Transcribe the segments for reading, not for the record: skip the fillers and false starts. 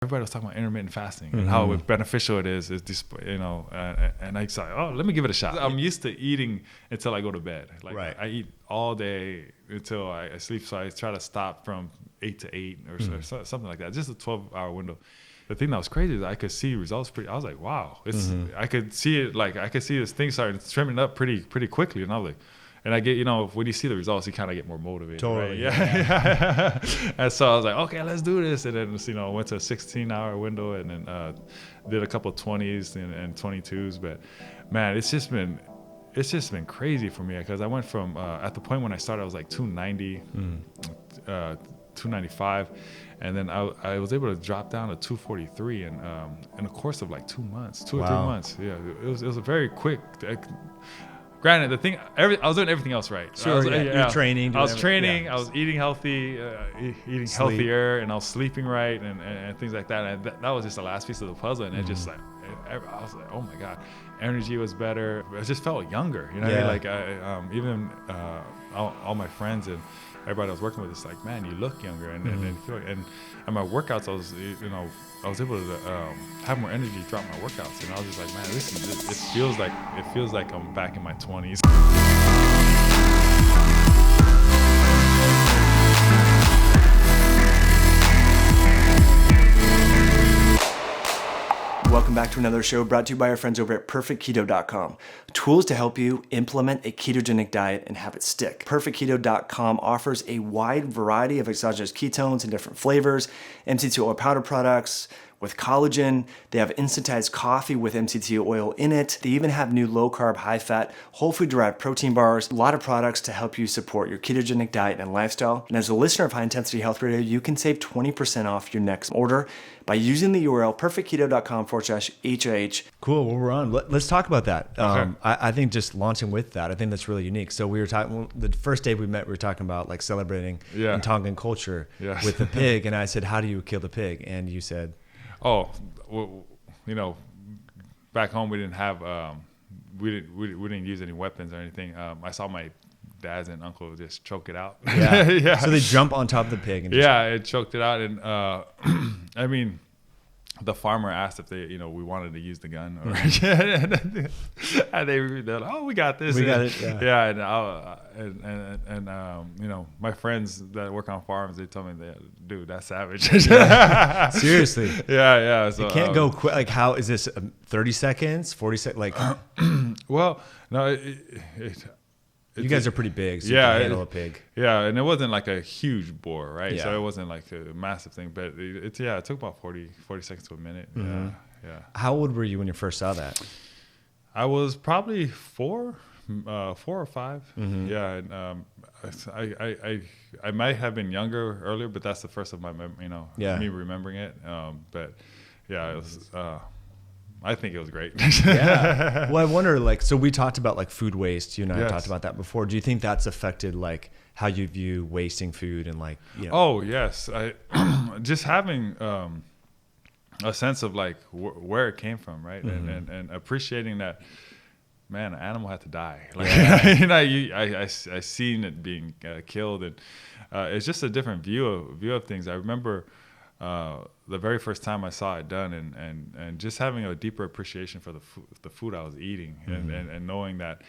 everybody was talking about intermittent fasting and how beneficial it is this, and I said, oh, let me give it a shot. I'm used to eating until I go to bed. Like I eat all day until I sleep. So I try to stop from 8 to 8 or something like that. Just a 12-hour window. The thing that was crazy is I could see results I was like, wow, I could see it. Like I could see this thing starting trimming up pretty quickly. And I was like, and I get, when you see the results, you kind of get more motivated. Totally. Right? Yeah. And so I was like, okay, let's do this. And then, went to a 16-hour window and then did a couple of 20s and 22s. But man, it's just been crazy for me because I went from, at the point when I started, I was like 290, 295. And then I was able to drop down to 243 in a course of like 2 months, 2 or 3 months. Yeah, it was a very quick. Granted, I was doing everything else right. Sure, you're training. I was training. I was eating healthy, eating healthier, and I was sleeping right, and things like that. And that was just the last piece of the puzzle. And it just like, I was like, oh my God, energy was better. I just felt younger. You know what I mean? Like even all my friends and everybody I was working with is like, man, you look younger, and my workouts, I was able to have more energy throughout my workouts, and I was just like, man, it feels like I'm back in my 20s. Welcome back to another show brought to you by our friends over at perfectketo.com. Tools to help you implement a ketogenic diet and have it stick. Perfectketo.com offers a wide variety of exogenous ketones in different flavors, MCT oil powder products with collagen. They have instantized coffee with MCT oil in it. They even have new low-carb, high-fat, whole food-derived protein bars. A lot of products to help you support your ketogenic diet and lifestyle. And as a listener of High Intensity Health Radio, you can save 20% off your next order by using the URL perfectketo.com/HIH. Cool, well, we're on. Let's talk about that. Okay. I think just launching with that, I think that's really unique. So we were talking, the first day we met, we were talking about like celebrating in Tongan culture with the pig. And I said, how do you kill the pig? And you said, oh, well, back home we didn't have, we didn't use any weapons or anything. I saw my dads and uncle just choke it out. Yeah. So they jump on top of the pig. And it choked it out. And I mean, the farmer asked if we wanted to use the gun, or and they're like, oh, we got this. We got it. Yeah. And my friends that work on farms, they told me that, dude, that's savage. Seriously. Yeah. So it can't go quick. Like, how is this? 30 seconds, 40 seconds? Like, well, no, you guys are pretty big, so you can handle a pig. Yeah, and it wasn't like a huge bore, right? Yeah. So it wasn't like a massive thing, but it took about 40 seconds to a minute. Yeah. How old were you when you first saw that? I was probably 4 or 5. Yeah, and I might have been younger earlier, but that's the first of my me remembering it. But yeah, it was. I think it was great. Yeah. Well, I wonder, like, so we talked about like food waste. You and I talked about that before. Do you think that's affected like how you view wasting food and like, Oh, yes. Just having a sense of like where it came from, right? And appreciating that, man, an animal had to die. Like, I seen it being killed, and it's just a different view of things. I remember the very first time I saw it done, and just having a deeper appreciation for the food I was eating, and knowing that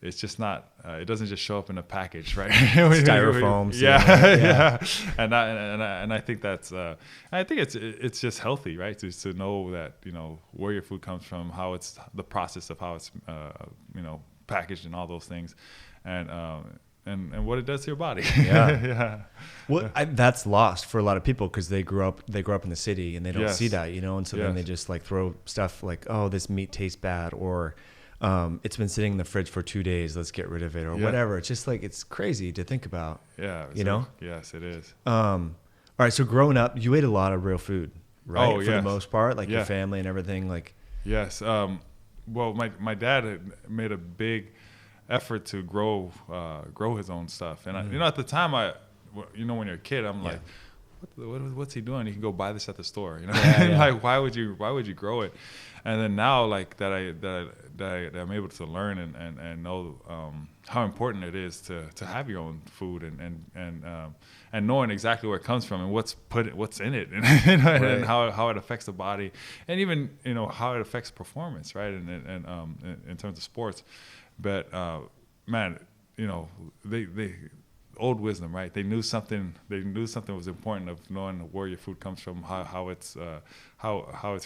it's just not, it doesn't just show up in a package, right? Styrofoam. Yeah. And I think that's, I think it's just healthy, right? To know that, where your food comes from, how it's, the process of how it's, packaged and all those things. And what it does to your body. Yeah. Well, that's lost for a lot of people because they grew up in the city and they don't see that, and so then they just like throw stuff like, oh, this meat tastes bad, or it's been sitting in the fridge for 2 days, let's get rid of it, or whatever. It's just like, it's crazy to think about. Yeah. Yes, it is. All right. So growing up, you ate a lot of real food, right? Oh, for the most part, like your family and everything. Like, yes. Well, my dad had made a big effort to grow his own stuff, and at the time, when you're a kid, I'm like, what's he doing? He can go buy this at the store, you know. Yeah. Like why would you grow it? And then now, like that I'm able to learn and know how important it is to have your own food and knowing exactly where it comes from and what's in it and how it affects the body, and even how it affects performance, right? And in terms of sports. But man, they old wisdom, right? They knew something was important of knowing where your food comes from, how it's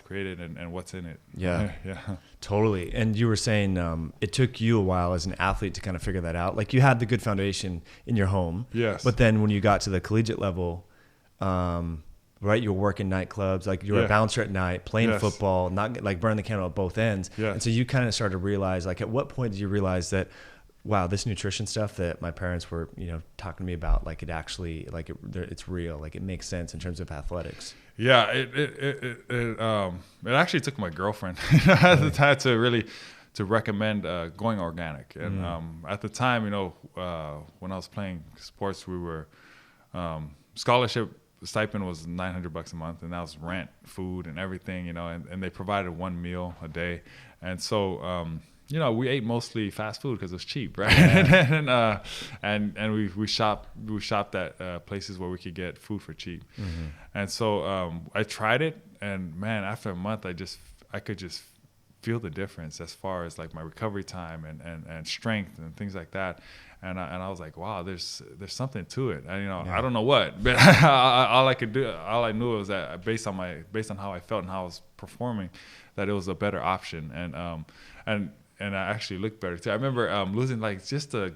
created and what's in it. Yeah. Yeah. Totally. And you were saying it took you a while as an athlete to kind of figure that out. Like you had the good foundation in your home. Yes. But then when you got to the collegiate level, right, you were working nightclubs, like you were a bouncer at night, playing football, not like burning the candle at both ends. Yeah. And so you kind of started to realize, like at what point did you realize that, wow, this nutrition stuff that my parents were, talking to me about, like it actually, like it's real, like it makes sense in terms of athletics. Yeah, it actually took my girlfriend at the time to recommend going organic. And at the time, when I was playing sports, we were scholarship stipend was $900 a month, and that was rent, food, and everything. And they provided one meal a day, and so. We ate mostly fast food because it was cheap, right? Yeah. and we shopped at places where we could get food for cheap. Mm-hmm. And so I tried it, and man, after a month, I could just feel the difference as far as like my recovery time and strength and things like that. And I was like, wow, there's something to it. And, I don't know what, but all I knew was that based on how I felt and how I was performing, that it was a better option. And I actually looked better too. I remember losing like just a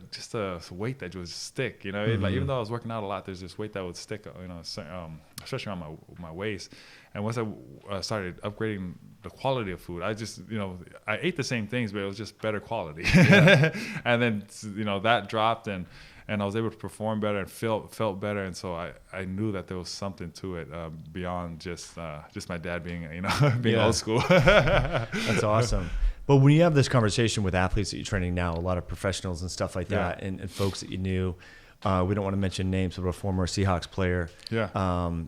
weight that would stick. Mm-hmm. Like even though I was working out a lot, there's this weight that would stick. Especially on my waist. And once I started upgrading the quality of food, I just I ate the same things, but it was just better quality. Yeah. And then that dropped, and I was able to perform better and felt better. And so I knew that there was something to it beyond just my dad being being old school. That's awesome. But when you have this conversation with athletes that you're training now, a lot of professionals and stuff like that, and folks that you knew, we don't want to mention names, but a former Seahawks player,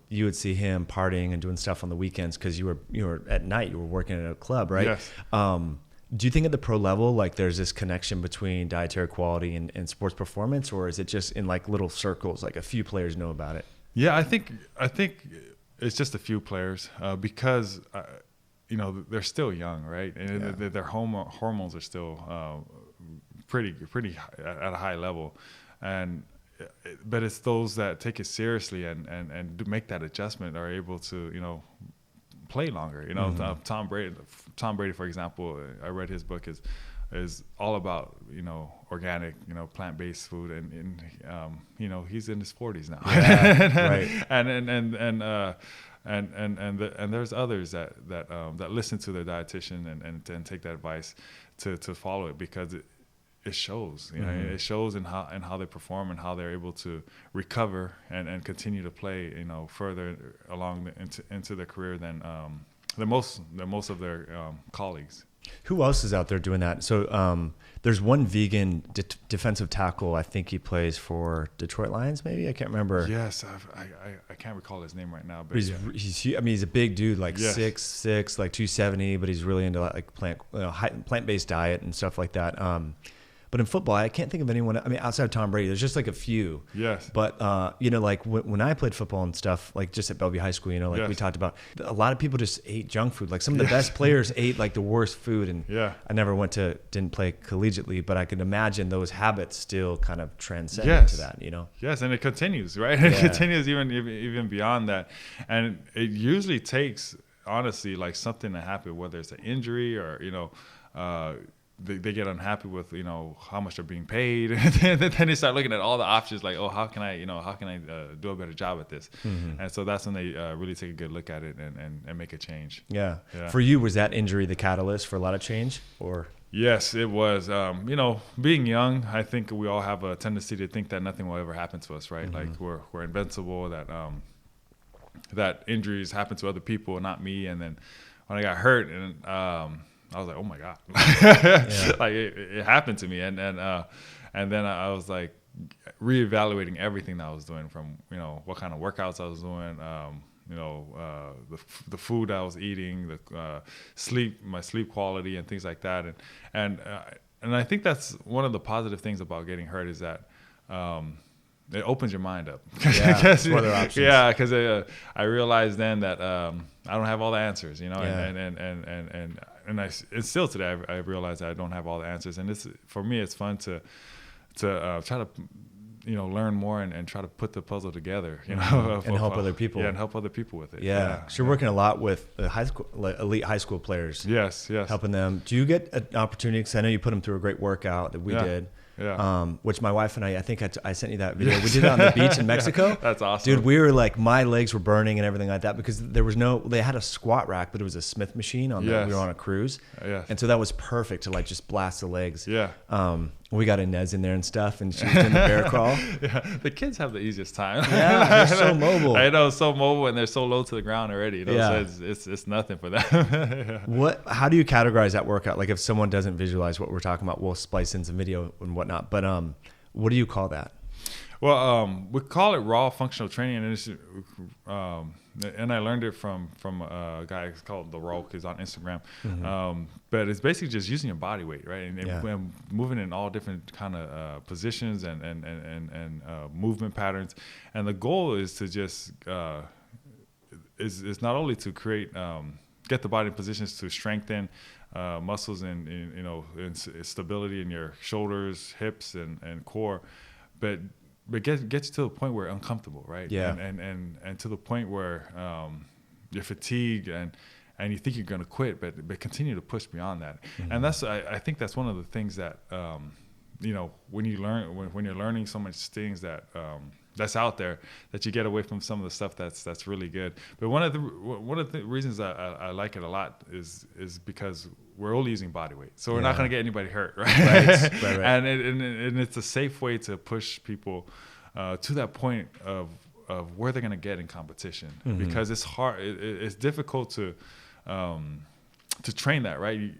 you would see him partying and doing stuff on the weekends because you were at night, you were working at a club, right? Yes. Do you think at the pro level, like there's this connection between dietary quality and sports performance, or is it just in like little circles, like a few players know about it? Yeah, I think it's just a few players because. They're still young, right? And their hormones are still pretty at a high level, but it's those that take it seriously and do make that adjustment are able to play longer. Mm-hmm. Tom Brady, for example, I read his book is all about organic, plant-based food, and he's in his 40s now. Yeah, right. And there's others that listen to their dietitian and take that advice to follow it because it shows, it shows in how they perform and how they're able to recover and continue to play, further along into their career than most of their colleagues. Who else is out there doing that? So there's one vegan defensive tackle. I think he plays for Detroit Lions, maybe. I can't remember. Yes, I can't recall his name right now. But he's a big dude, like 6'6", like 270, but he's really into like plant-based diet and stuff like that. But in football, I can't think of anyone. I mean, outside of Tom Brady, there's just like a few. Yes. But like when I played football and stuff, like just at Bellevue High School, we talked about, a lot of people just ate junk food. Like some of the best players ate like the worst food. And I never didn't play collegiately, but I could imagine those habits still kind of transcend into that. Yes, and it continues, right? It continues even beyond that, and it usually takes honestly like something to happen, whether it's an injury or they get unhappy with how much they're being paid, and then they start looking at all the options like, oh, how can I do a better job at this? Mm-hmm. And so that's when they really take a good look at it and make a change. Yeah. For you, was that injury the catalyst for a lot of change, or? Yes, it was. Being young, I think we all have a tendency to think that nothing will ever happen to us, right? Mm-hmm. Like we're invincible, that injuries happen to other people, not me. And then when I got hurt, and I was like, oh my God, like it happened to me. And then I was like, reevaluating everything that I was doing, from what kind of workouts I was doing, the food I was eating, the my sleep quality, and things like that. And I think that's one of the positive things about getting hurt, is that it opens your mind up. Yeah, that's one of the options. Yeah, because I realized then that I don't have all the answers, and still today I realize that I don't have all the answers, and for me it's fun to try to learn more and try to put the puzzle together, and help other people. Yeah, and help other people with it. Yeah. So you're working a lot with elite high school players. Yes. Helping them. Do you get an opportunity? Because I know you put them through a great workout that we did. Yeah. Which my wife and I think I sent you that video. We did it on the beach in Mexico. That's awesome. Dude, we were like, my legs were burning and everything like that, because they had a squat rack, but it was a Smith machine we were on a cruise. Yes. And so that was perfect to like just blast the legs. Yeah. We got Inez in there and stuff, and she was doing the bear crawl. Yeah. The kids have the easiest time. Yeah, they're so mobile. I know, so mobile, and they're so low to the ground already. So it's nothing for them. Yeah. How do you categorize that workout? Like if someone doesn't visualize what we're talking about, we'll splice in some video and whatnot. But what do you call that? Well, we call it raw functional training, and I learned it from a guy called The Roke. He's on Instagram. Mm-hmm. But it's basically just using your body weight, right? And moving in all different kind of positions and movement patterns. And the goal is to just is not only to create get the body in positions to strengthen muscles and stability in your shoulders, hips, and core, but get you to the point where you're uncomfortable, right? Yeah. And to the point where you're fatigued and you think you're going to quit, but continue to push beyond that. Mm-hmm. And I think that's one of the things that when you're learning so much things that that's out there, that you get away from some of the stuff that's really good. But one of the reasons I like it a lot is because we're only using body weight, so we're not going to get anybody hurt, right? Right. And it's a safe way to push people to that point of where they're going to get in competition, mm-hmm. because it's hard. It's difficult to train that, right?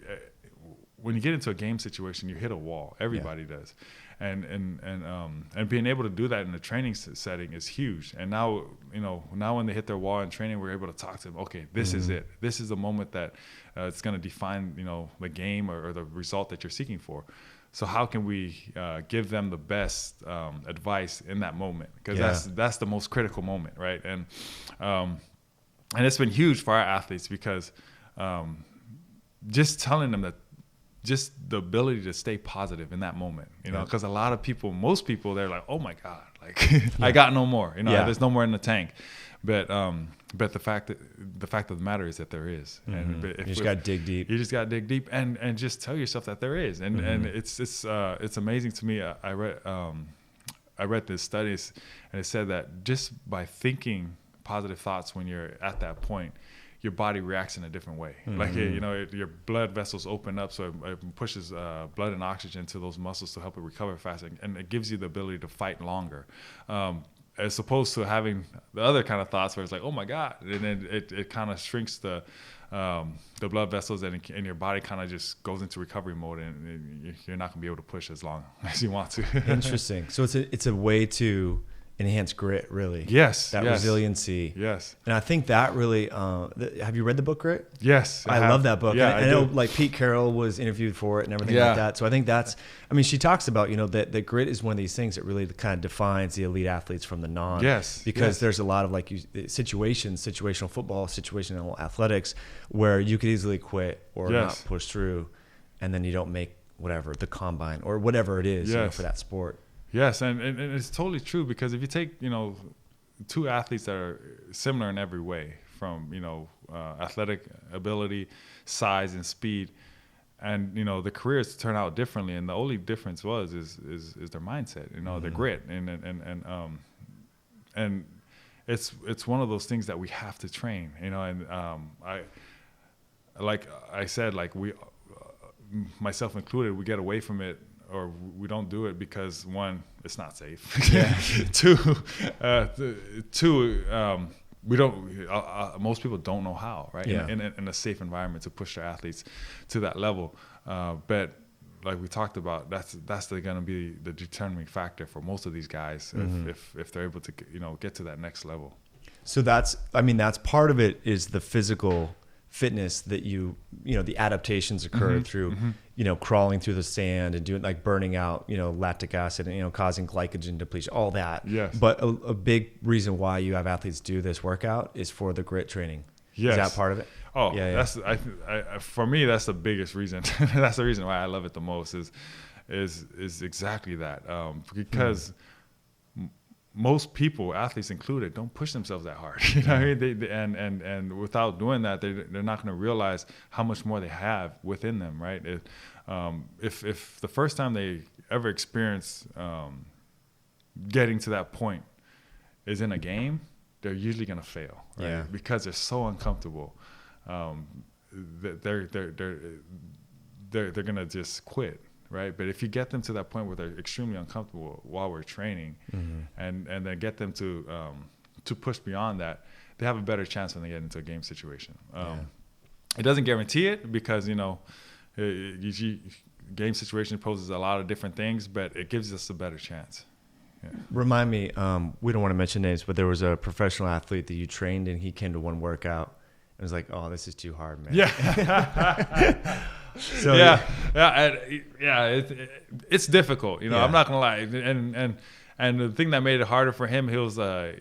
When you get into a game situation, you hit a wall. Everybody does. And being able to do that in a training setting is huge. And now when they hit their wall in training, we're able to talk to them. Okay, this mm-hmm. is it. This is the moment that it's going to define the game or the result that you're seeking for. So how can we give them the best advice in that moment? Because that's the most critical moment, right? And it's been huge for our athletes, because just telling them that. Just the ability to stay positive in that moment, because a lot of most people, they're like, oh my God, like I got no more, there's no more in the tank. But the fact of the matter is that there is. Mm-hmm. And you just got to dig deep. You just got to dig deep and just tell yourself that there is. And, mm-hmm. and it's amazing to me. I read this studies, and it said that just by thinking positive thoughts when you're at that point, your body reacts in a different way. Mm-hmm. Like, your blood vessels open up, so it pushes blood and oxygen to those muscles to help it recover faster, and it gives you the ability to fight longer. As opposed to having the other kind of thoughts where it's like, oh my God, and then it kind of shrinks the blood vessels, and your body kind of just goes into recovery mode, and you're not gonna be able to push as long as you want to. Interesting. So it's a way to enhance grit, really. Yes. Resiliency. Yes. And I think that really, have you read the book Grit? Yes. I love that book. Yeah, I know like Pete Carroll was interviewed for it and everything like that. So I think she talks about, that grit is one of these things that really kind of defines the elite athletes from the non. Yes. Because there's a lot of situational football, situational athletics, where you could easily quit or not push through, and then you don't make the combine or whatever it is for that sport. Yes, and it's totally true, because if you take, two athletes that are similar in every way, from, athletic ability, size, and speed, and, the careers turn out differently, and the only difference is their mindset, mm-hmm. their grit, and it's one of those things that we have to train, and I said, we, myself included, we get away from it, or we don't do it because, one, it's not safe. Yeah. Two, we don't. Most people don't know how, right? Yeah. In a safe environment to push their athletes to that level. But like we talked about, that's going to be the determining factor for most of these guys if they're able to, get to that next level. So that's part of it is the physical fitness that the adaptations occur through, crawling through the sand and doing like burning out, lactic acid and, causing glycogen depletion, all that. Yes. But a big reason why you have athletes do this workout is for the grit training. Yes. Is that part of it? Oh, yeah. For me, that's the biggest reason. That's the reason why I love it the most is exactly that. Because most people, athletes included, don't push themselves that hard. You know what I mean? And without doing that, they're not going to realize how much more they have within them, right? If the first time they ever experience getting to that point is in a game, they're usually going to fail, right? Yeah. Because they're so uncomfortable. They're going to just quit. Right, but if you get them to that point where they're extremely uncomfortable while we're training, and then get them to push beyond that, they have a better chance when they get into a game situation. It doesn't guarantee it because game situation poses a lot of different things, but it gives us a better chance. Yeah. Remind me, we don't want to mention names, but there was a professional athlete that you trained, and he came to one workout and was like, "Oh, this is too hard, man." Yeah. So it's difficult. I'm not gonna lie. And the thing that made it harder for him, he was a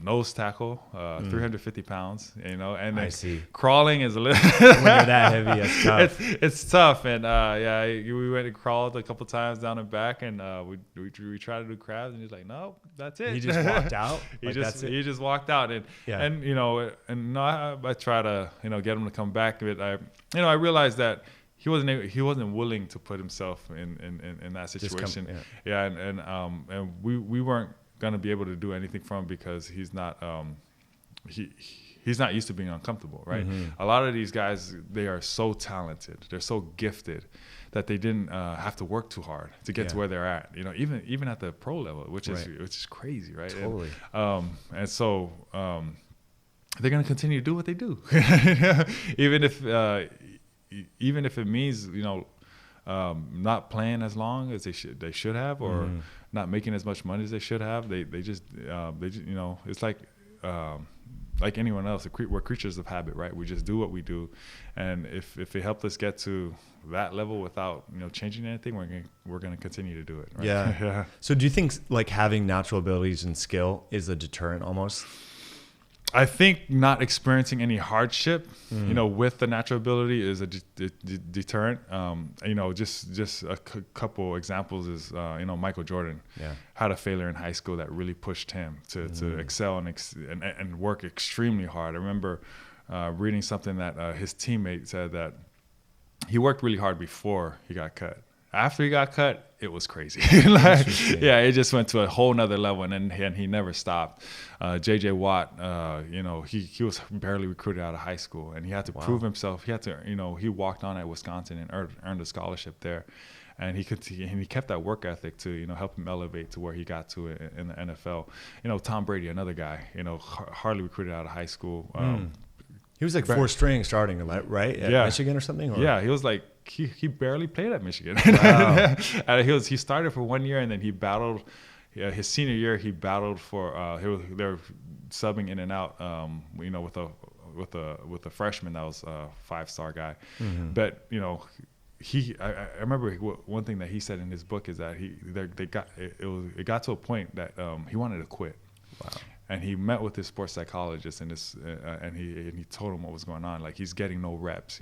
nose tackle, 350 pounds. And then I see. Crawling is a little when you're that heavy, it's tough. It's tough. And we went and crawled a couple times down and back, and we tried to do crabs, and he's like, "No, that's it." He just walked out. He just walked out, and I try to get him to come back. But I realized that he wasn't willing to put himself in that situation. And we weren't gonna be able to do anything from him because he's not he's not used to being uncomfortable, right? A lot of these guys, they are so talented, they're so gifted that they didn't have to work too hard to get to where they're at. Even at the pro level, which is crazy, right? Totally. And so they're gonna continue to do what they do, even if it means not playing as long as they should have, or not making as much money as they should have. They just it's like anyone else. We're creatures of habit, right? We just do what we do, and if it helped us get to that level without changing anything, we're gonna continue to do it. Right? Yeah. So do you think like having natural abilities and skill is a deterrent almost? I think not experiencing any hardship, with the natural ability is a deterrent. Just a couple examples is, Michael Jordan had a failure in high school that really pushed him to excel and work extremely hard. I remember reading something that his teammate said that he worked really hard before he got cut. After he got cut, it was crazy. It just went to a whole nother level, and he never stopped. J.J. Watt, he was barely recruited out of high school, and he had to prove himself. He had to, he walked on at Wisconsin and earned a scholarship there, and he kept that work ethic to, help him elevate to where he got to in the NFL. Tom Brady, another guy, hardly recruited out of high school. He was like fourth string starting, right? At Michigan or something? Or? Yeah, he was like, he barely played at Michigan. Wow. And he started for 1 year, and then he battled. His senior year, he battled for. They were subbing in and out. With a freshman that was a 5-star guy. But I remember one thing that he said in his book is that it got to a point that he wanted to quit. Wow. And he met with his sports psychologist, and he told him what was going on. Like, he's getting no reps.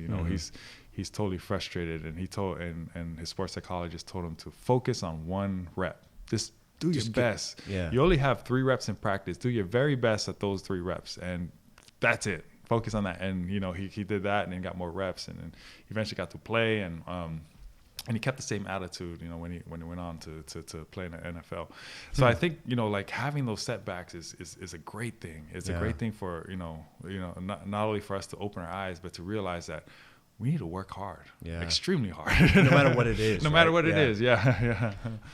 He's totally frustrated, and his sports psychologist told him to focus on 1 rep. Just do your best. You only have 3 reps in practice. Do your very best at those 3 reps, and that's it. Focus on that. And he did that, and then got more reps, and then eventually got to play, and he kept the same attitude, when he went on to play in the NFL. So I think, like, having those setbacks is a great thing. It's a great thing for, not only for us to open our eyes, but to realize that we need to work hard, extremely hard, no matter what it is. No matter what it is,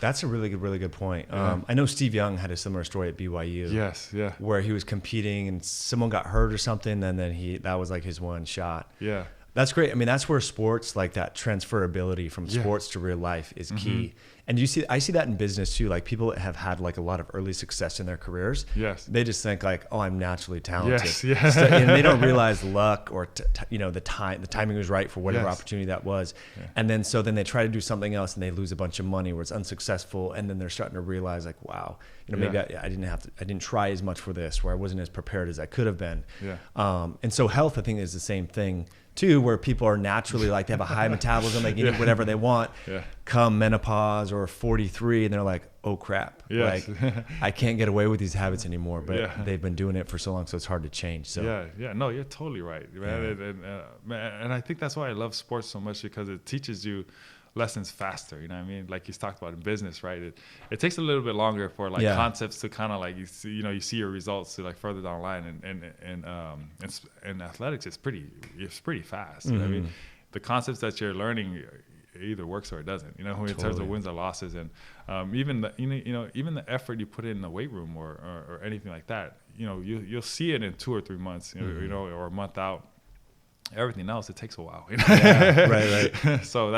That's a really good point. I know Steve Young had a similar story at BYU. Yes, where he was competing and someone got hurt or something, and then that was like his one shot. Yeah. That's great. I mean, that's where sports, like that transferability from sports to real life is key. And I see that in business too. Like people that have had like a lot of early success in their careers. Yes. They just think like, oh, I'm naturally talented. Yes. And they don't realize luck or, the timing was right for whatever opportunity that was. Yeah. And then they try to do something else and they lose a bunch of money where it's unsuccessful. And then they're starting to realize like, wow, maybe I didn't try as much for this, where I wasn't as prepared as I could have been. Yeah. And so health, I think, is the same thing too, where people are naturally like, they have a high metabolism, they can eat whatever they want. Come menopause or 43 and they're like, oh crap, like I can't get away with these habits anymore, but they've been doing it for so long, so it's hard to change. So no, you're totally right, man. And I think that's why I love sports so much, because it teaches you lessons faster, you know what I mean? Like you talked about in business, right? It takes a little bit longer for like concepts to kind of like, you see your results to like further down the line, and athletics it's pretty fast. You know what I mean? The concepts that you're learning, it either works or it doesn't, in terms of wins or losses. And even the effort you put in the weight room or anything like that, you'll see it in 2 or 3 months, or a month out. Everything else, it takes a while. Right. So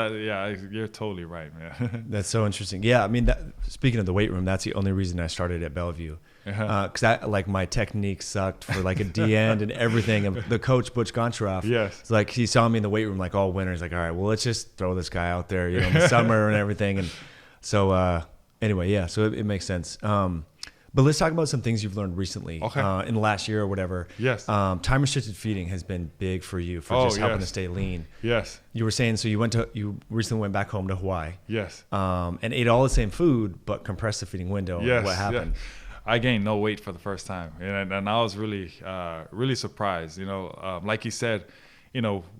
you're totally right, man. That's so interesting. Yeah, I mean, speaking of the weight room, that's the only reason I started at Bellevue, because my technique sucked for like a D end and everything. And the coach Butch Goncharov, it's like he saw me in the weight room like all winter. He's like, all right, well, let's just throw this guy out there, in the summer and everything. And so anyway, so it makes sense. But let's talk about some things you've learned recently in the last year or whatever. Yes. Time restricted feeding has been big for you for just helping to stay lean. Yes. You were saying, so you recently went back home to Hawaii. Yes. And ate all the same food, but compressed the feeding window. Yes. What happened? Yeah. I gained no weight for the first time. And I was really, really surprised, like you said,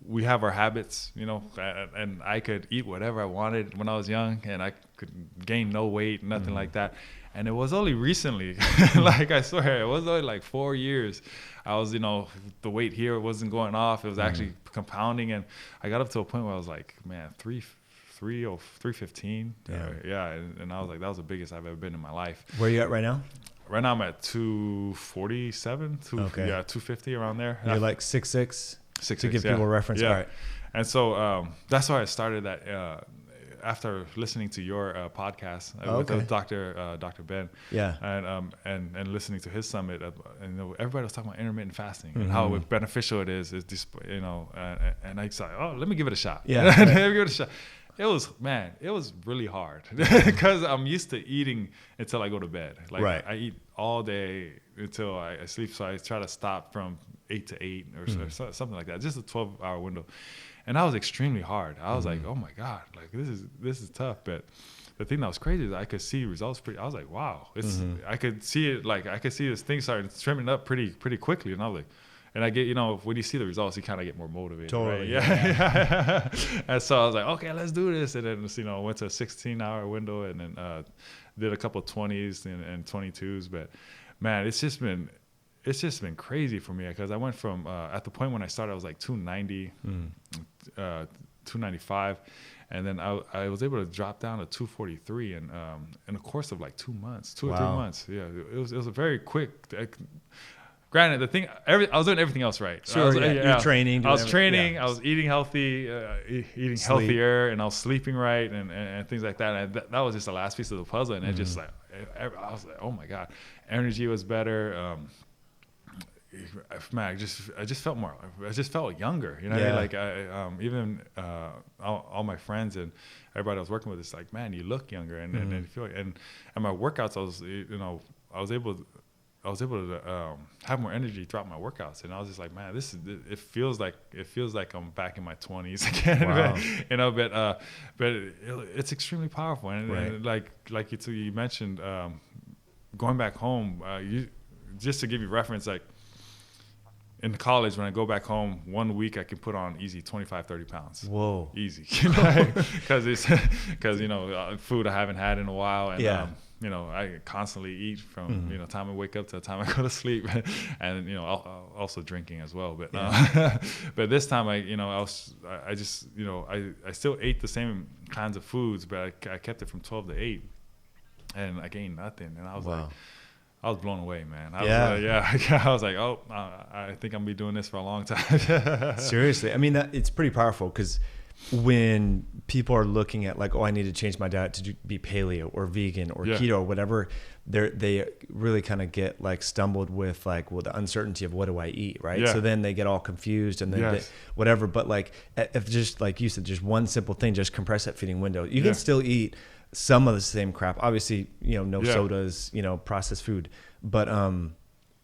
we have our habits, and I could eat whatever I wanted when I was young, and I could gain no weight, nothing like that. And it was only recently, like I swear, it was only like 4 years. I was, the weight here wasn't going off. It was actually compounding. And I got up to a point where I was like, man, 315. And I was like, that was the biggest I've ever been in my life. Where are you at right now? Right now I'm at 247, 250 around there. You're like 6'6"? 6'6", to give people a reference. Yeah. All right. And so that's why I started that after listening to your podcast with Dr. Ben. Yeah. And listening to his summit, everybody was talking about intermittent fasting and how beneficial it is this, and I decided, let me give it a shot. Yeah. Let me give it a shot. It was really hard because I'm used to eating until I go to bed. Like I eat all day until I sleep. So I try to stop from 8 to 8 or something like that. Just a 12-hour window. And that was extremely hard. I was like, oh my God, like this is tough. But the thing that was crazy is I could see results I was like, wow, I could see it. Like I could see this thing starting trimming up pretty quickly. And I was like, and I get, when you see the results, you kind of get more motivated. Totally. Right? Yeah. And so I was like, okay, let's do this. And then, went to a 16-hour window and then did a couple of 20s and 22s. But man, it's just been crazy for me because I went from, at the point when I started, I was like 290, 295. And then I was able to drop down to 243 in the course of like 2 months, 2 or 3 months. Yeah, it was a very quick. Granted, I was doing everything else right. Sure, you're training. I was training. I was eating healthy, eating healthier, and I was sleeping right, and things like that. And that was just the last piece of the puzzle. And it just like I was like, oh my God, energy was better. Man, I just felt more. I just felt younger. You know what I mean? Like even all my friends and everybody I was working with is like, man, you look younger, and you feel. And my workouts, I was able to have more energy throughout my workouts, and I was just like, man, it feels like I'm back in my 20s again. Wow. But it's extremely powerful, and like you mentioned, going back home, just to give you reference, like in college, when I go back home, 1 week I can put on easy 25, 30 pounds. Whoa. Easy. Because food I haven't had in a while. And, I constantly eat from, time I wake up to the time I go to sleep. And, also drinking as well. But but this time I still ate the same kinds of foods, but I kept it from 12 to 8. And I gained nothing. And I was like, I was blown away, man. I was like, oh, I think I'm gonna be doing this for a long time. Seriously, I mean, it's pretty powerful because when people are looking at like, oh, I need to change my diet to be paleo or vegan or keto or whatever, they really kind of get like stumbled with like, well, the uncertainty of what do I eat, right? Yeah. So then they get all confused and then whatever. But like, if just like you said, just one simple thing, just compress that feeding window. You can still eat some of the same crap. Obviously, no sodas, processed food, but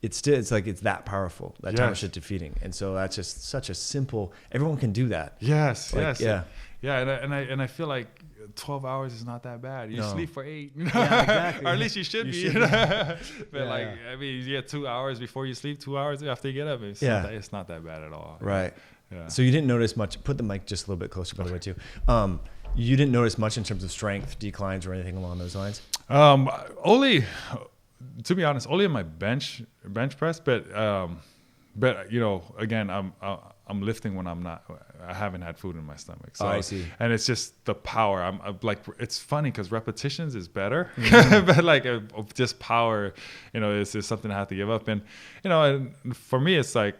it's that powerful, that time restricted feeding. And so that's just such a simple, everyone can do that. Yes. Yeah. And I feel like 12 hours is not that bad. You sleep for 8, Yeah, exactly. or at least you should be. But like, I mean, you get 2 hours before you sleep, 2 hours after you get up. It's not that bad at all. Right. Yeah. So you didn't notice much, put the mic just a little bit closer, by the way, too. You didn't notice much in terms of strength declines or anything along those lines? Only, to be honest, only in my bench press, but again, I'm lifting when I haven't had food in my stomach. So I see. And it's just the power. I'm like, it's funny because repetitions is better, but like just power, is something I have to give up. And and for me, it's like,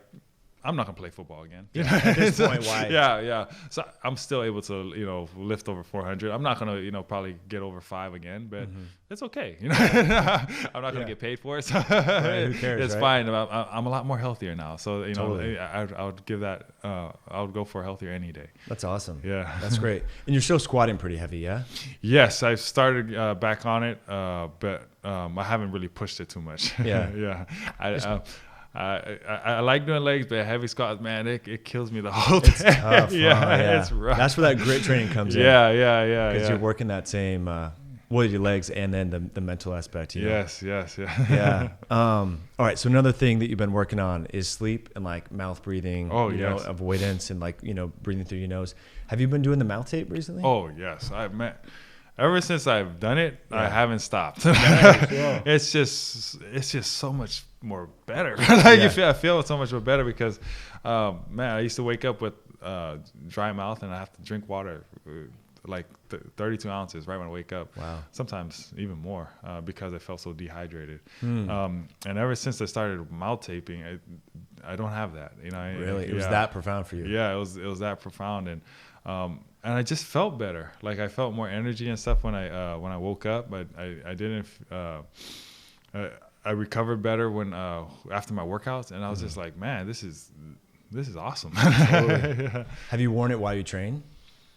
I'm not gonna play football again. At this point, why? Yeah. So I'm still able to, lift over 400. I'm not gonna, probably get over 5 again, but it's okay. I'm not gonna get paid for it, so who cares? It's fine. I'm a lot more healthier now, so Totally. I would give that. I would go for healthier any day. That's awesome. Yeah, that's great. And you're still squatting pretty heavy, yeah? Yes, I've started back on it, but I haven't really pushed it too much. Yeah. I like doing legs, but heavy squats, man, it kills me the whole day. It's tough. It's rough. That's where that grit training comes in. Yeah. Because you're working that same, your legs and then the mental aspect. Yes. Yeah. All right. So another thing that you've been working on is sleep and like mouth breathing. Avoidance and like breathing through your nose. Have you been doing the mouth tape recently? Oh yes, ever since I've done it, I haven't stopped. It's just so much more better. I feel so much more better because, I used to wake up with dry mouth and I have to drink water like 32 ounces right when I wake up. Wow. Sometimes even more because I felt so dehydrated. And ever since I started mouth taping, I don't have that. Really, it was that profound for you. Yeah, it was that profound, and I just felt better. Like I felt more energy and stuff when I woke up. But I didn't. I recovered better when after my workouts, and I was just like, man, this is awesome. Totally. Have you worn it while you train?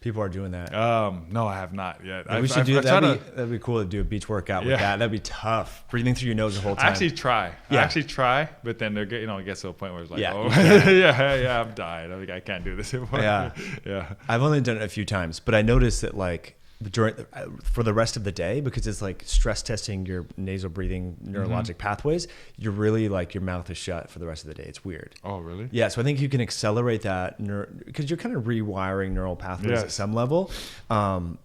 People are doing that. No, I have not yet. We should do that. That'd be cool to do a beach workout with that. That'd be tough. Breathing through your nose the whole time. I actually try, but then it gets to a point where it's like, I'm dying. I can't do this anymore. Yeah. I've only done it a few times, but I noticed that like for the rest of the day, because it's like stress testing your nasal breathing neurologic pathways, you're really like your mouth is shut for the rest of the day. It's weird. Oh, really? Yeah. So I think you can accelerate that because you're kind of rewiring neural pathways at some level.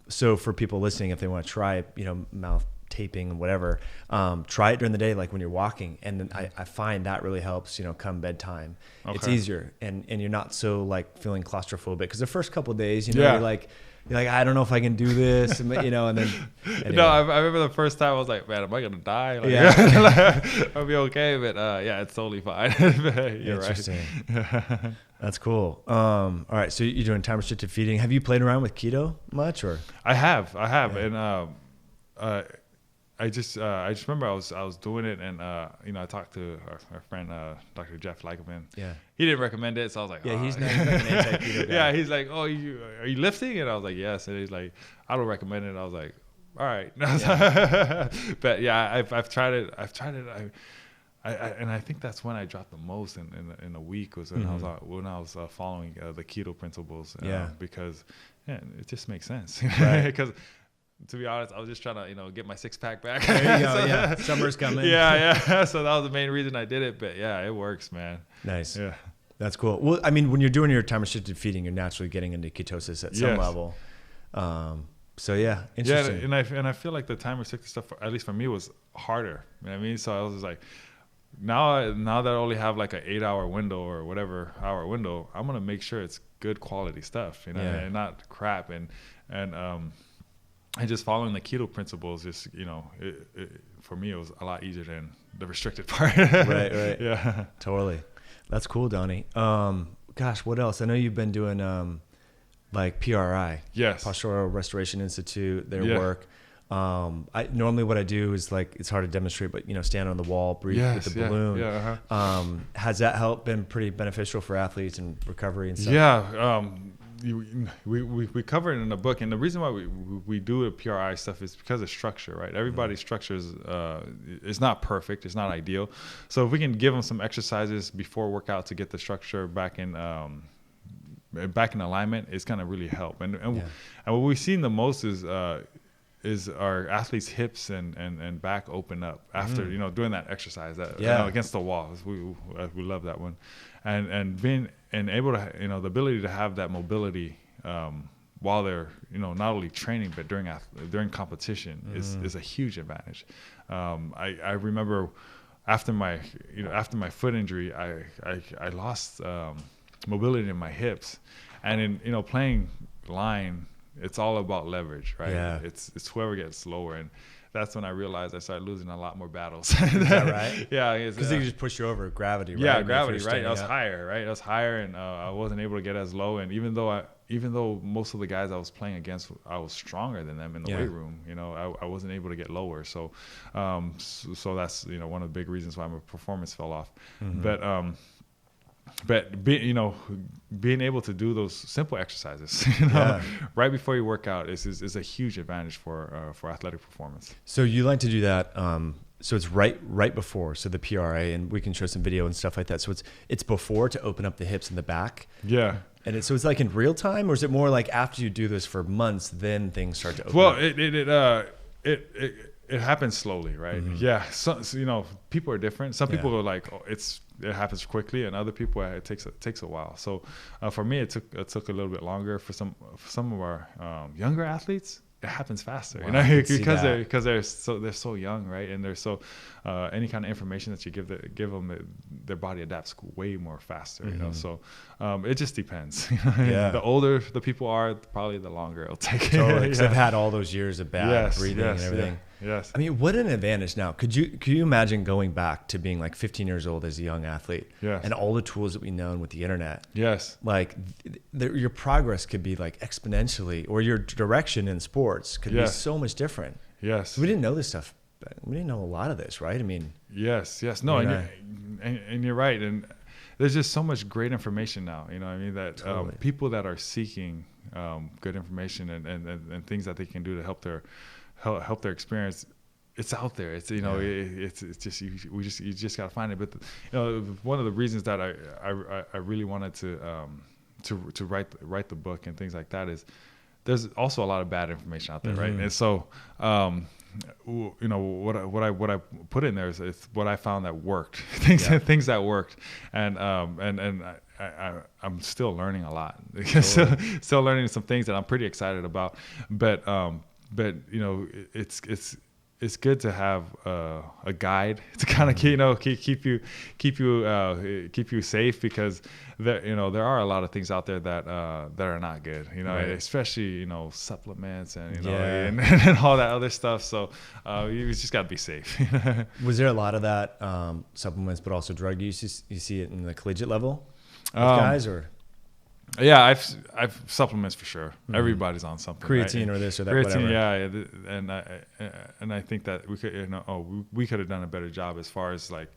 So for people listening, if they want to try, mouth taping and whatever, try it during the day, like when you're walking. And then I find that really helps, come bedtime. Okay. It's easier and you're not so like feeling claustrophobic because the first couple of days, you're like, I don't know if I can do this, and then. Anyway. No, I remember the first time I was like, man, am I gonna die? I'll be okay, but it's totally fine. You're interesting. Right. That's cool. All right, so you're doing time restricted feeding. Have you played around with keto much, or? I have, and I just remember I was doing it, and I talked to our friend Dr. Jeff Leichelman. Yeah. He didn't recommend it, so I was like, he's not an anti-keto guy. Yeah, he's like, oh, are you lifting? And I was like, yes. And he's like, I don't recommend it. And I was like, all right. But yeah, I've tried it. And I think that's when I dropped the most in a week was when I was following the keto principles. Because it just makes sense. Right. Because to be honest, I was just trying to, get my 6-pack back. There you go. Summer's coming. Yeah. So that was the main reason I did it. But yeah, it works, man. Nice. Yeah. That's cool. Well, I mean, when you're doing your time restricted feeding, you're naturally getting into ketosis at some level. So yeah, interesting. Yeah, and I feel like the time restricted stuff, at least for me, was harder. You know what I mean? So I was just like, now that I only have like an 8-hour window or whatever hour window, I'm gonna make sure it's good quality stuff, and not crap. And just following the keto principles, just for me, it was a lot easier than the restricted part. Right. Yeah. Totally. That's cool, Donny. Gosh, what else? I know you've been doing like PRI. Yes. Postural Restoration Institute, their work. Normally what I do is like, it's hard to demonstrate, but stand on the wall, breathe with the balloon. Has that been pretty beneficial for athletes and recovery and stuff? Yeah. We cover it in the book, and the reason why we do the PRI stuff is because of structure, right? Everybody's structure is not perfect, it's not ideal. So if we can give them some exercises before workout to get the structure back in alignment, it's gonna really help. And what we've seen the most is our athletes' hips and back open up after doing that exercise against the walls. We love that one, and being and able to the ability to have that mobility while they're not only training but during competition is a huge advantage. I remember after my foot injury, I lost mobility in my hips, and in playing line, it's all about leverage, right? Yeah. It's whoever gets lower, and that's when I realized I started losing a lot more battles. Is that right? Yeah, because they just push you over gravity, right? Yeah, gravity, right? I was higher, right? I was higher, and I wasn't able to get as low. And even though most of the guys I was playing against, I was stronger than them in the weight room. I wasn't able to get lower. So that's one of the big reasons why my performance fell off. Mm-hmm. But being able to do those simple exercises, right before you work out is a huge advantage for athletic performance. So you like to do that. So it's right before, so the PRA, and we can show some video and stuff like that. So it's before to open up the hips and the back. Yeah. And so it's like in real time, or is it more like after you do this for months, then things start to open up? It happens slowly, right? Mm-hmm. Yeah. So people are different. Some people are like, it happens quickly, and other people it takes a while. So for me, it took a little bit longer. For some of our younger athletes, it happens faster, because they're so young, right? And they're so any kind of information that you give them, their body adapts way more faster. So it just depends. The older the people are, probably the longer it'll take. Totally, because they've had all those years of bad breathing and everything. Yes. I mean, what an advantage now. Could you imagine going back to being like 15 years old as a young athlete? Yes. And all the tools that we know and with the internet? Yes. Like your progress could be like exponentially, or your direction in sports could be so much different. Yes. We didn't know this stuff. We didn't know a lot of this, right? I mean. Yes. No, and you're right. And there's just so much great information now, that totally. People that are seeking good information and things that they can do to help their experience, it's out there. It's it's just you just gotta find it. But one of the reasons that I really wanted to write the book and things like that is there's also a lot of bad information out there, right? And so what I put in there is what I found that worked, things that worked, and I'm still learning a lot. Still learning some things that I'm pretty excited about, but it's good to have a guide to kind of keep you safe, because there are a lot of things out there that are not good, right. Especially supplements and and all that other stuff. So you just got to be safe. Was there a lot of that supplements, but also drug use? You see it in the collegiate level with guys, or? Yeah, I've supplements for sure. Mm-hmm. Everybody's on something. Creatine, right? Or this or that. Creatine, whatever. And I think that we could have done a better job as far as like,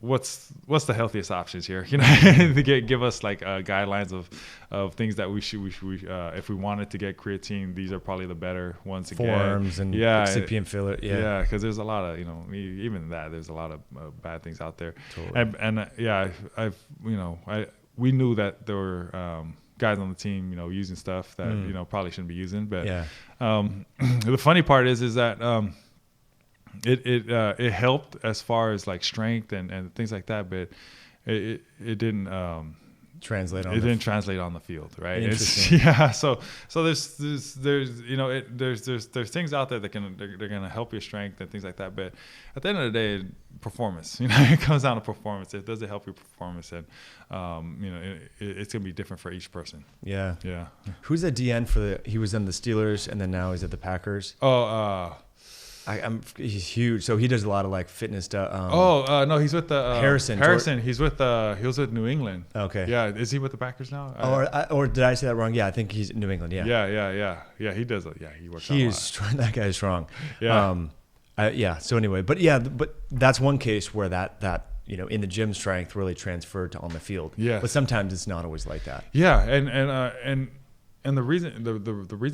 what's the healthiest options here? To give us like guidelines of things that we should if we wanted to get creatine, these are probably the better ones to forms get. And excipient filler. Yeah, because there's a lot of even that there's a lot of bad things out there. Totally. We knew that there were guys on the team, using stuff that probably shouldn't be using. But the funny part is that it helped as far as like strength and things like that, but it didn't translate. It didn't translate on the field, right? Interesting. So there's things out there that they're gonna help your strength and things like that, but at the end of the day, performance, it comes down to performance. Does it help your performance? And it's gonna be different for each person. Yeah. Yeah. Who's the DN he was in the Steelers and then now he's at the Packers? He's huge. So he does a lot of like fitness stuff. No, he's with the Harrison. He was with New England. Okay. Yeah, is he with the Packers now? Or did I say that wrong? Yeah, I think he's in New England. Yeah. Yeah. He does. Yeah, he works. He is strong. That guy's strong. Yeah. So anyway, but that's one case where that in the gym strength really transferred to on the field. Yeah. But sometimes it's not always like that. Yeah, and the reason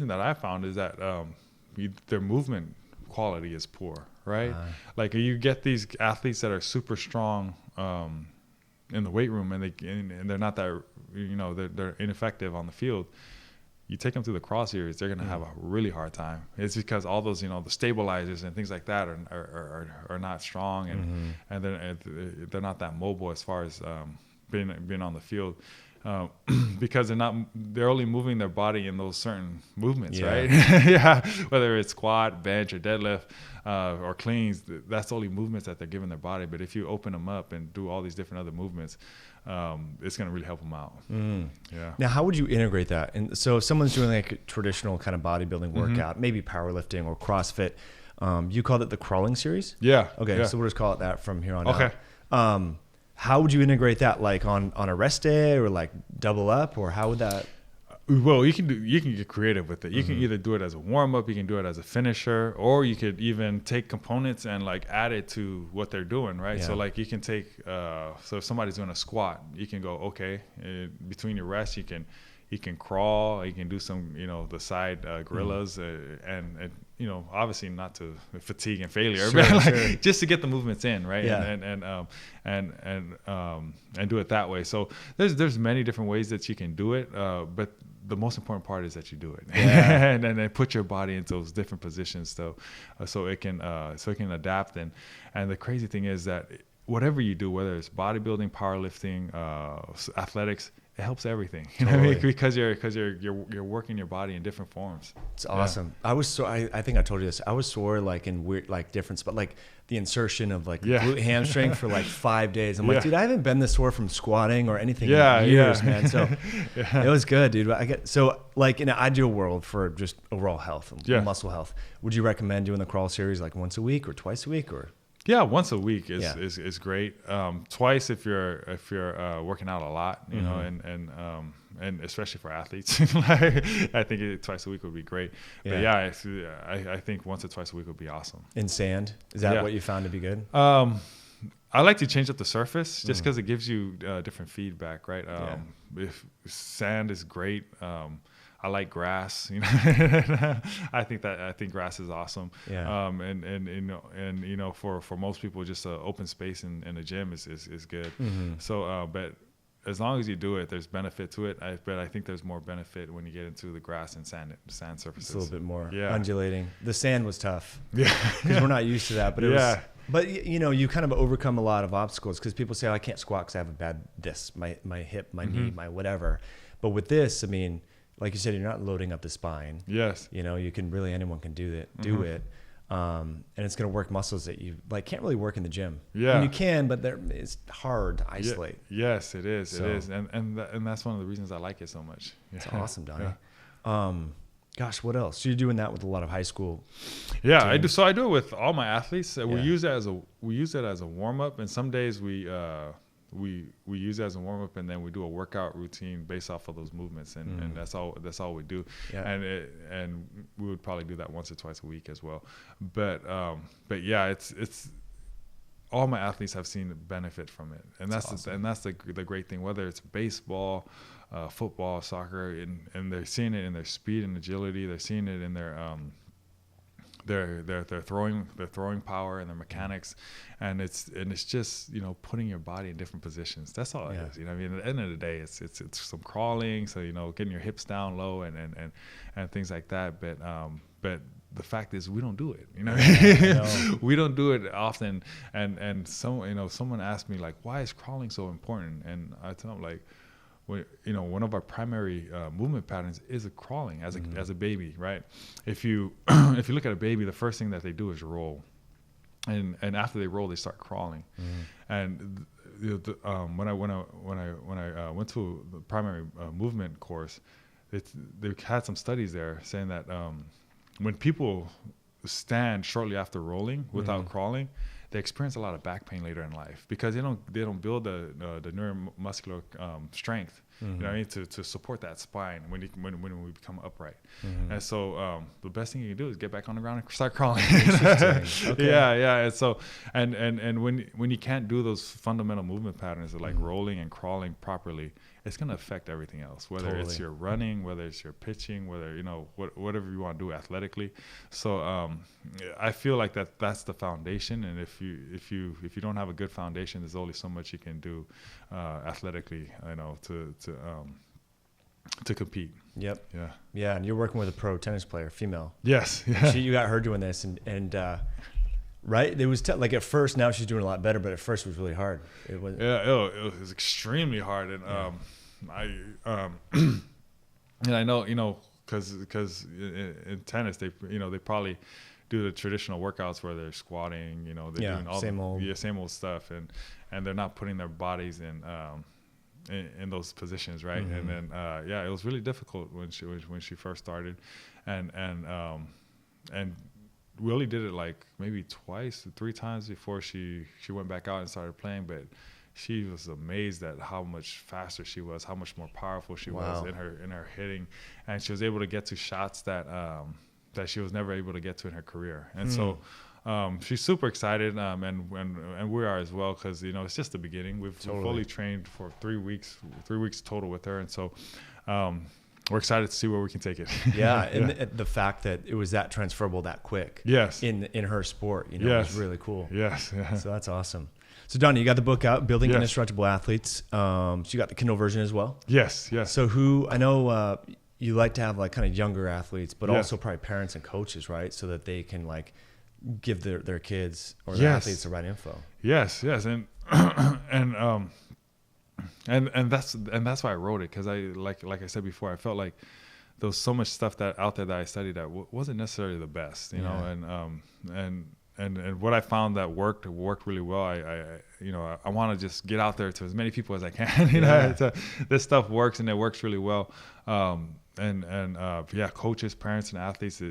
that I found is that their movement quality is poor, right? Like you get these athletes that are super strong in the weight room, and they're not that, they're ineffective on the field. You take them through the cross series, they're going to have a really hard time. It's because all those, the stabilizers and things like that are not strong, and they're not that mobile as far as being on the field. Because they're only moving their body in those certain movements, right? Yeah, whether it's squat, bench, or deadlift, or cleans, that's the only movements that they're giving their body. But if you open them up and do all these different other movements, it's going to really help them out. Yeah. Now, how would you integrate that? And so if someone's doing like a traditional kind of bodybuilding workout, maybe powerlifting or CrossFit, you called it the crawling series? Yeah. Okay, yeah. So we'll just call it that from here on out. How would you integrate that, like on a rest day or like double up, or how would that? Well, you can get creative with it. You can either do it as a warm up, you can do it as a finisher, or you could even take components and like add it to what they're doing, right? Yeah. So like you can take, so if somebody's doing a squat, you can go, okay, between your rests, you can crawl, you can do some, the side gorillas, and obviously not to fatigue and failure, but just to get the movements in, right? Yeah. And do it that way. So there's many different ways that you can do it, but the most important part is that you do it, and then put your body into those different positions, so it can adapt. And the crazy thing is that whatever you do, whether it's bodybuilding, powerlifting, athletics, it helps everything, Totally. because you're working your body in different forms. It's awesome. I was I think I told you this. I was sore like in weird like different spots, like the insertion of like glute hamstring for like 5 days. I'm like, dude, I haven't been this sore from squatting or anything in years, man. So it was good, dude. So like in an ideal world for just overall health, muscle health, would you recommend doing the crawl series like once a week or twice a week or? Yeah, once a week is great. Twice if you're working out a lot, and especially for athletes, I think twice a week would be great. But I think once or twice a week would be awesome. In sand, is that what you found to be good? I like to change up the surface just because it gives you different feedback, right? If sand is great. I like grass, I think grass is awesome. Yeah. And for most people, just an open space in the gym is good. So, but as long as you do it, there's benefit to it. But I think there's more benefit when you get into the grass and sand surfaces. It's a little bit more undulating. The sand was tough. Yeah. Because we're not used to that. But it was. But you kind of overcome a lot of obstacles because people say, I can't squat because I have a bad my hip, my knee, my whatever. But with this, I mean, like you said, you're not loading up the spine. Yes. You can really, anyone can do it. And it's going to work muscles that you like can't really work in the gym. Yeah. And you can, but it's hard to isolate. Yes, it is. So, it is. And that's one of the reasons I like it so much. It's awesome, Donny. Yeah. Gosh, what else? So you're doing that with a lot of high school. Yeah, teams. I do. So I do it with all my athletes. We use it as a warm up, and some days we use it as a warm up, and then we do a workout routine based off of those movements, and that's all we do. Yeah. And we would probably do that once or twice a week as well. But yeah, it's all my athletes have seen the benefit from it, and that's awesome. That's the great thing. Whether it's baseball, football, soccer, and they're seeing it in their speed and agility. They're seeing it in their throwing power and their mechanics, and it's just putting your body in different positions. That's all it is. I mean, at the end of the day, it's some crawling, so getting your hips down low and things like that. But the fact is, we don't do it. We don't do it often. And someone asked me like, why is crawling so important? And I tell them like, one of our primary movement patterns is crawling as a baby, right? If you look at a baby, the first thing that they do is roll, and after they roll, they start crawling. And when I went to the primary movement course, they had some studies there saying that when people stand shortly after rolling without crawling, they experience a lot of back pain later in life because they don't build the neuromuscular strength, you know what I mean, to support that spine when we become upright. And so the best thing you can do is get back on the ground and start crawling. Okay. Yeah. And so and when you can't do those fundamental movement patterns of like rolling and crawling properly, it's going to affect everything else, whether it's your running, whether it's your pitching, whether, you know, whatever you want to do athletically. So I feel like that's the foundation. And if you don't have a good foundation, there's only so much you can do athletically, you know, to compete. Yep. Yeah. Yeah. And you're working with a pro tennis player, female. Yes. Yeah. You got her doing this and right? It was like at first, now she's doing a lot better, but at first it was really hard. It was it was extremely hard. And and I know, you know, because in tennis, they probably do the traditional workouts where they're squatting, you know, they're doing all same old stuff, and they're not putting their bodies in those positions, right? And then it was really difficult when she first started, and we only did it like maybe 3 times before she went back out and started playing, but she was amazed at how much faster she was, how much more powerful she was in her hitting, and she was able to get to shots that she was never able to get to in her career. And so she's super excited, and we are as well, because, you know, it's just the beginning. We've fully trained for 3 weeks total with her, and so we're excited to see where we can take it. And the fact that it was that transferable that quick. Yes. In her sport, you know, was really cool. Yes. Yeah. So that's awesome. So Donny, you got the book out, Building Indestructible Athletes. So you got the Kindle version as well? Yes. So I know you like to have like kind of younger athletes, but also probably parents and coaches, right? So that they can like give their kids or their athletes the right info. Yes. And that's why I wrote it, because I like I said before, I felt like there was so much stuff that out there that I studied that wasn't necessarily the best, you know, and what I found that worked really well. I want to just get out there to as many people as I can. You know, this stuff works, and it works really well. Coaches, parents, and athletes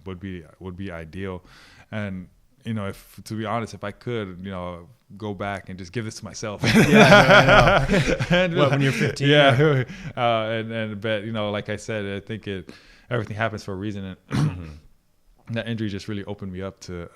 would be ideal. And, you know, to be honest, if I could, you know, go back and just give this to myself. I know. When you're 15? But, you know, like I said, I think everything happens for a reason. And that injury just really opened me up to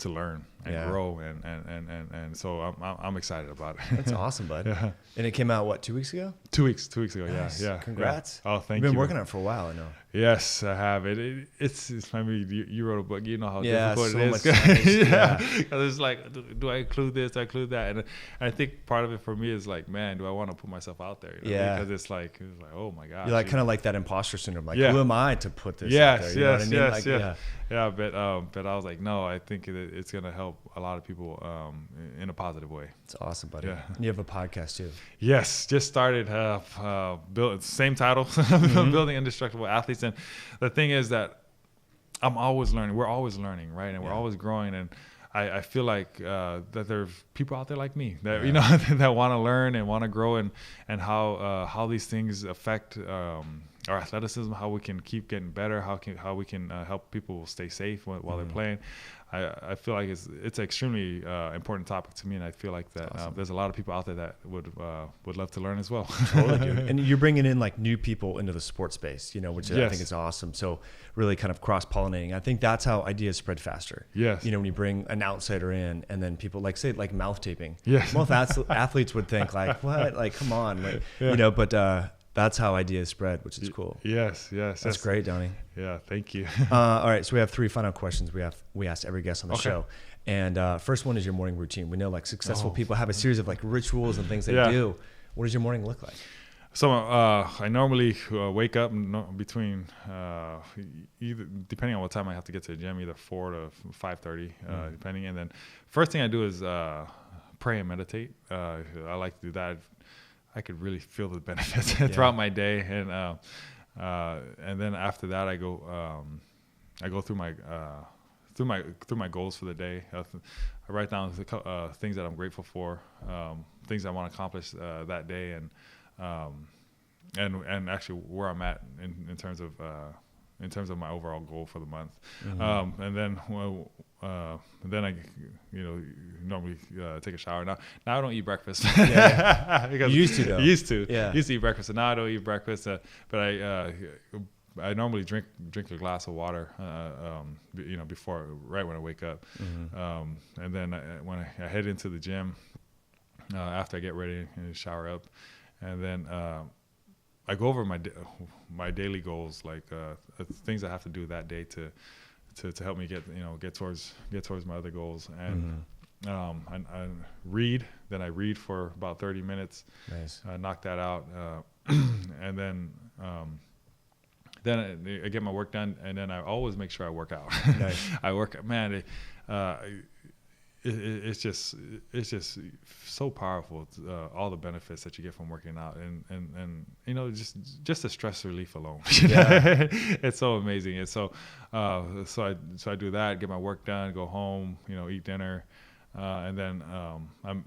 learn and grow, and so I'm excited about it. That's awesome, bud. Yeah. And it came out 2 weeks ago? 2 weeks ago. Nice. Yeah. Congrats. Yeah. Oh, thank you. You've been working on it for a while, I know. Yes, I have. It's I mean, you wrote a book. You know how difficult so it is. Much science, Because it's like, do I include this? Do I include that? And I think part of it for me is like, man, do I want to put myself out there? You know? Because it's like, oh my gosh. You're like kind of like that imposter syndrome. Like, who am I to put this out there? You know what I mean? Yeah, but I was like, no, I think it's gonna help a lot of people in a positive way. It's awesome, buddy. Yeah. And you have a podcast too. Yes, just started. Same title, Building Indestructible Athletes. And the thing is that I'm always learning. We're always learning, right? And we're always growing. And I feel like that there's people out there like me that you know that want to learn and want to grow, and how these things affect our athleticism, how we can keep getting better, how we can help people stay safe while they're playing. I feel like it's an extremely important topic to me, and I feel like that there's a lot of people out there that would love to learn as well. Totally, dude. And you're bringing in like new people into the sports space, you know, which I think is awesome. So really kind of cross-pollinating. I think that's how ideas spread faster. Yes. You know, when you bring an outsider in, and then people like mouth taping. Yes. Most athletes would think like, what? Like, come on, like, you know, but that's how ideas spread, which is cool. Yes. That's great, Donny. Yeah, thank you. All right, so we have 3 final questions we asked every guest on the show. And first one is your morning routine. We know like successful people have a series of like rituals and things they do. What does your morning look like? So I normally wake up between either, depending on what time I have to get to the gym, either 4 to 5:30, depending. And then first thing I do is pray and meditate. I like to do that. I could really feel the benefits throughout my day, and then after that I go through my goals for the day. I write down things that I'm grateful for, things I want to accomplish that day, and actually where I'm at in terms of in terms of my overall goal for the month. Mm-hmm. And then then I, normally take a shower. Now I don't eat breakfast. Because you used to though. Used to eat breakfast, and now I don't eat breakfast. But I normally drink a glass of water, before, right when I wake up. Mm-hmm. And then when I head into the gym, after I get ready and shower up, and then I go over my daily goals, like things I have to do that day to help me get towards my other goals. And I read. Then I read for about 30 minutes. Nice. Knock that out, and then I get my work done, and then I always make sure I work out. Nice. I work, man. It's just so powerful. All the benefits that you get from working out, and just the stress relief alone. Yeah. It's so amazing. And so I do that, get my work done, go home, eat dinner. And then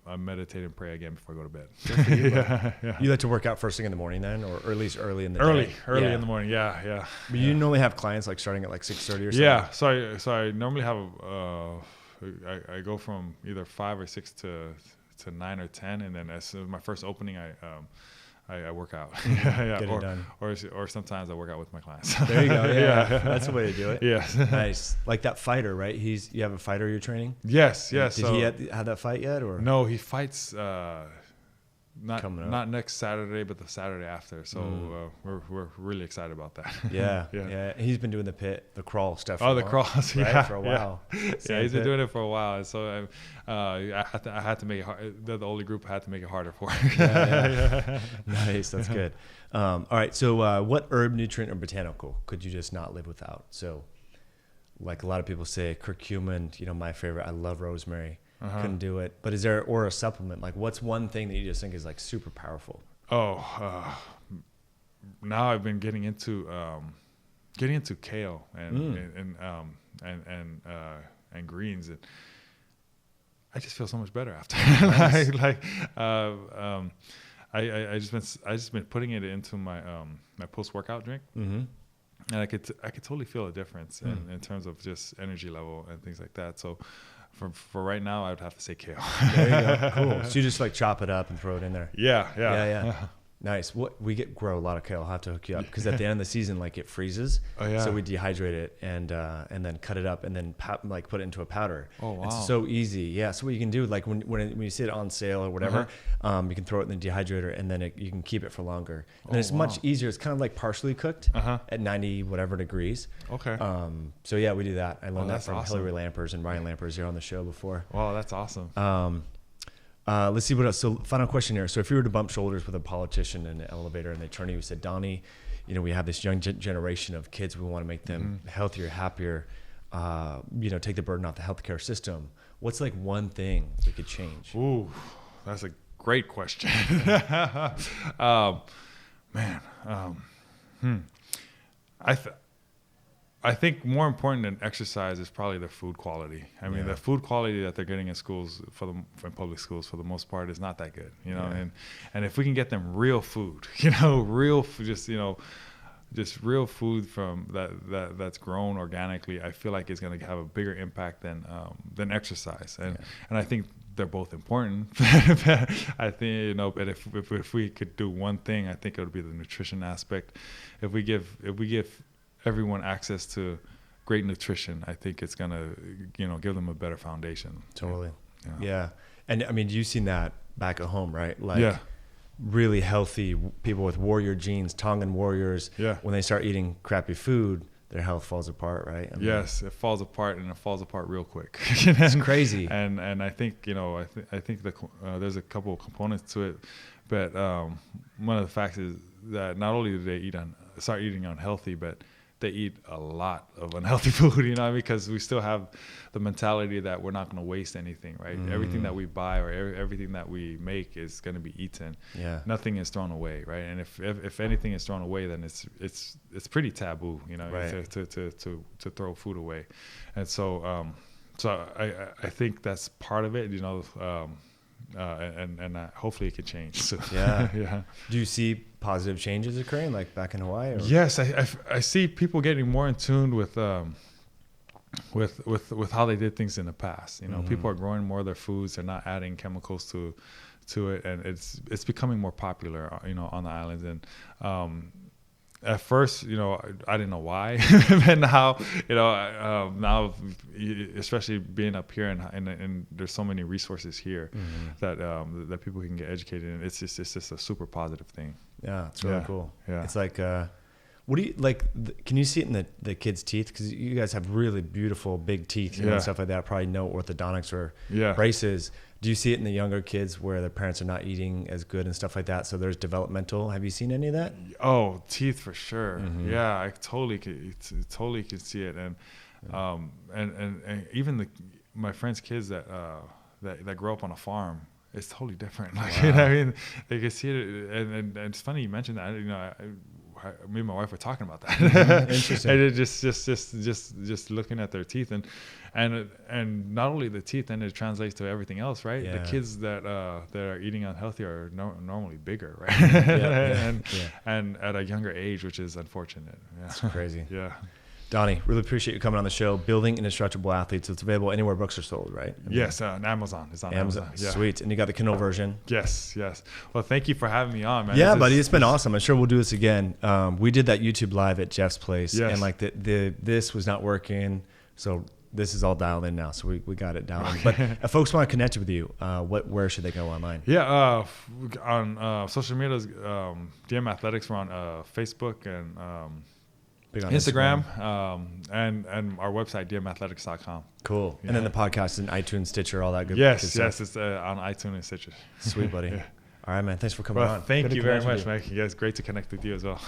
I meditate and pray again before I go to bed. Good for you, yeah. You like to work out first thing in the morning then, or at least early in the day? Early in the morning, yeah. But you normally have clients like starting at like 6:30 or something? Yeah, so I normally have I go from either 5 or 6 to 9 or 10, and then as my first opening, I work out. Get it done. Or sometimes I work out with my clients. There you go. Yeah. That's the way to do it. Yeah. Nice. Like that fighter, right? You have a fighter you're training? Yes. Did he have that fight yet, or? No, he fights not next Saturday, but the Saturday after. So we're really excited about that. Yeah. He's been doing the crawl stuff. The crawls, right? For a while. Yeah, he's been doing it for a while, and so I had to make it hard. They're the only group I had to make it harder for. Yeah. Nice, that's good. All right, so what herb, nutrient, or botanical could you just not live without? So, like a lot of people say, curcumin. My favorite. I love rosemary. Couldn't do it. But is there, or a supplement? Like, what's one thing that you just think is like super powerful? Now I've been getting into kale and greens, and I just feel so much better after. I just been putting it into my my post workout drink. Mm-hmm. And I could totally feel a difference in terms of just energy level and things like that. So for right now, I would have to say kale. There you go. Cool. So you just like chop it up and throw it in there. Yeah. Nice. Grow a lot of kale. I'll have to hook you up because at the end of the season, like it freezes. Oh yeah. So we dehydrate it and then cut it up and then put it into a powder. Oh wow. It's so easy. Yeah. So what you can do, like when you see it on sale or whatever, you can throw it in the dehydrator and then you can keep it for longer. And it's much easier. It's kind of like partially cooked at 90 whatever degrees. Okay. So yeah, we do that. I learned that from awesome. Hillary Lampers and Ryan Lampers here on the show before. Wow, that's awesome. Let's see what else. So final question here. So if you were to bump shoulders with a politician in an elevator and they turn to you and said, Donny, we have this young generation of kids. We want to make them healthier, happier, take the burden off the healthcare system. What's like one thing we could change? Ooh, that's a great question. I think more important than exercise is probably their food quality. I mean, the food quality that they're getting in schools in public schools for the most part is not that good, and if we can get them real food, just real food from that's grown organically, I feel like it's going to have a bigger impact than exercise. And I think they're both important. I think, but if we could do one thing, I think it would be the nutrition aspect. If we give everyone access to great nutrition, I think it's gonna give them a better foundation. Totally. Yeah. And I mean, you've seen that back at home, right? Like really healthy people with warrior genes, Tongan warriors, when they start eating crappy food, their health falls apart, right? Yes, it falls apart, and it falls apart real quick. It's crazy. And I think I think there's a couple of components to it, but one of the facts is that not only do they start eating unhealthy, but they eat a lot of unhealthy food, because we still have the mentality that we're not going to waste anything, right? Everything that we buy or everything that we make is going to be eaten. Yeah. Nothing is thrown away, right? And if anything is thrown away, then it's pretty taboo, right, to throw food away. And so I think that's part of it, hopefully it could change. So, yeah. yeah. Do you see positive changes occurring like back in Hawaii? Or? Yes, I see people getting more in tune with how they did things in the past. You know, people are growing more of their foods. They're not adding chemicals to it, and it's becoming more popular, you know, on the islands. And at first, you know, I didn't know why, and now, you know, now especially being up here and there's so many resources here that people can get educated in. It's just a super positive thing. Yeah, it's really cool. Yeah, it's like. What do you like? Can you see it in the kids' teeth? Because you guys have really beautiful big teeth, you know, and stuff like that. Probably no orthodontics or braces. Do you see it in the younger kids where their parents are not eating as good and stuff like that? So there's developmental. Have you seen any of that? Oh, teeth for sure. Yeah, I totally could see it, and even my friends' kids that grow up on a farm. It's totally different. Like, you know, I mean, they can see it, and it's funny you mentioned that. You know, me and my wife were talking about that. Interesting. And it just looking at their teeth, and not only the teeth, then it translates to everything else, right? Yeah. The kids that are eating unhealthy are normally bigger, right? And at a younger age, which is unfortunate. Yeah. That's crazy. Yeah. Donny, really appreciate you coming on the show. Building Indestructible Athletes. It's available anywhere books are sold, right? Yes, on Amazon. It's on Amazon. Yeah. Sweet. And you got the Kindle version. Yes. Well, thank you for having me on, man. Yeah, buddy. It's been awesome. I'm sure we'll do this again. We did that YouTube live at Jeff's place. Yes. And like this was not working. So this is all dialed in now. So we got it dialed in. But if folks want to connect with you, where should they go online? Yeah. On social media, DM Athletics. We're on Facebook and Big on Instagram. And our website, dmathletics.com. Cool. Yeah. And then the podcast is in iTunes, Stitcher, all that good stuff. Yes, it's on iTunes and Stitcher. Sweet, buddy. All right, man. Thanks for coming on. Thank you very much, Mike. Yeah, it's great to connect with you as well.